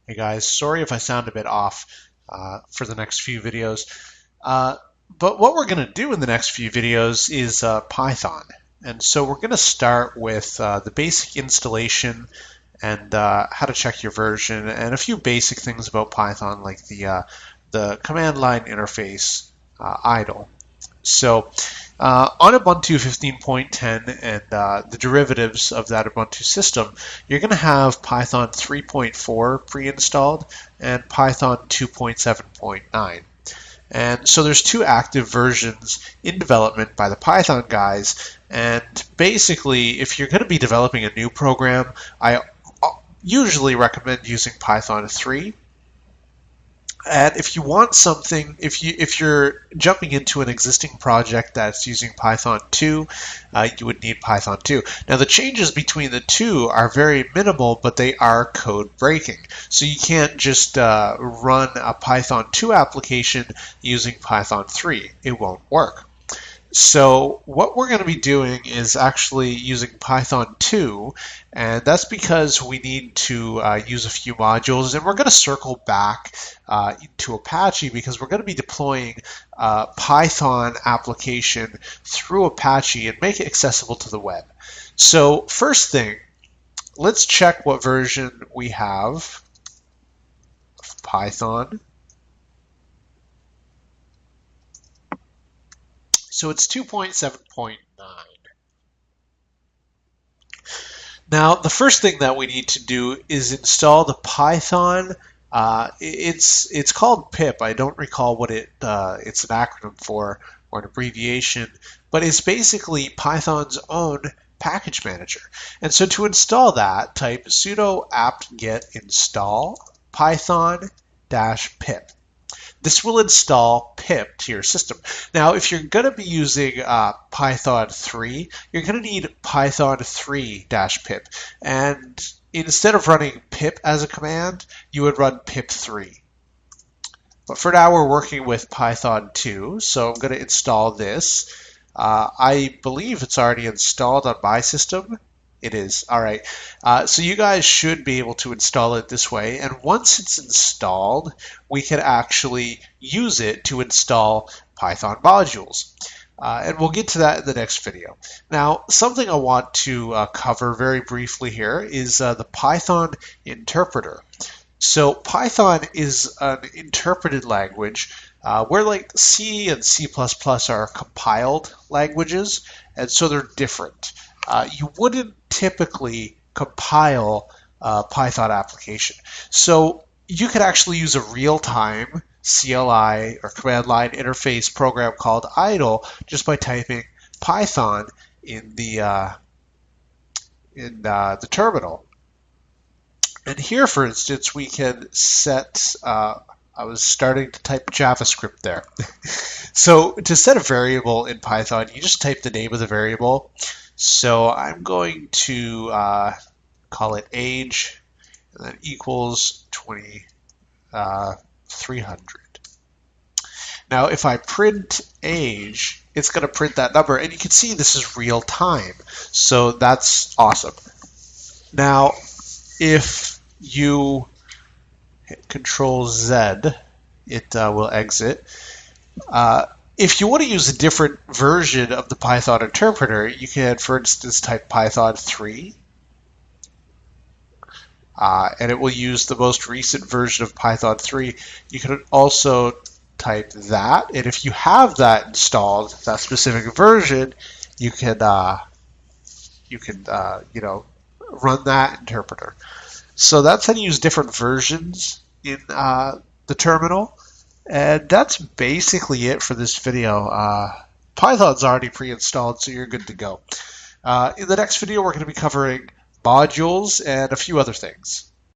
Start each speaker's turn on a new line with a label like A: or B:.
A: Hey guys, sorry if I sound a bit off for the next few videos. But what we're going to do in the next few videos is Python. And so we're going to start with the basic installation and how to check your version and a few basic things about Python like the command line interface idle. So on Ubuntu 15.10 and the derivatives of that Ubuntu system, you're going to have Python 3.4 pre-installed and Python 2.7.9. And so there's two active versions in development by the Python guys. And basically, if you're going to be developing a new program, I usually recommend using Python 3. And if you want something, if you're jumping into an existing project that's using Python 2, you would need Python 2. Now the changes between the two are very minimal, but they are code breaking. So you can't just run a Python 2 application using Python 3. It won't work. So what we're going to be doing is actually using Python 2, and that's because we need to use a few modules, and we're going to circle back to Apache because we're going to be deploying a Python application through Apache and make it accessible to the web. So first thing, let's check what version we have of Python. So it's 2.7.9. Now, the first thing that we need to do is install the Python. It's called pip. I don't recall what it's an acronym for or an abbreviation, but it's basically Python's own package manager. And so to install that, type sudo apt-get install python-pip. This will install pip to your system. Now, if you're going to be using Python 3, you're going to need Python 3-pip. And instead of running pip as a command, you would run pip3. But for now, we're working with Python 2, so I'm going to install this. I believe it's already installed on my system. It is. All right. So you guys should be able to install it this way. And once it's installed, we can actually use it to install Python modules. And we'll get to that in the next video. Now, something I want to cover very briefly here is the Python interpreter. So Python is an interpreted language where like C and C++ are compiled languages, and so they're different. You wouldn't typically compile a Python application. So you could actually use a real-time CLI or command line interface program called idle just by typing Python in the terminal. And here, for instance, we can set, I was starting to type JavaScript there. So to set a variable in Python, you just type the name of the variable. So I'm going to call it age, and then equals 2300. Now, if I print age, it's going to print that number, and you can see this is real time. So that's awesome. Now, if you hit Control Z, it will exit. If you want to use a different version of the Python interpreter, you can, for instance, type Python 3, and it will use the most recent version of Python 3. You can also type that, and if you have that installed, that specific version, you can run that interpreter. So that's how to use different versions in the terminal. And that's basically it for this video. Python's already pre-installed, so you're good to go. In the next video, we're going to be covering modules and a few other things.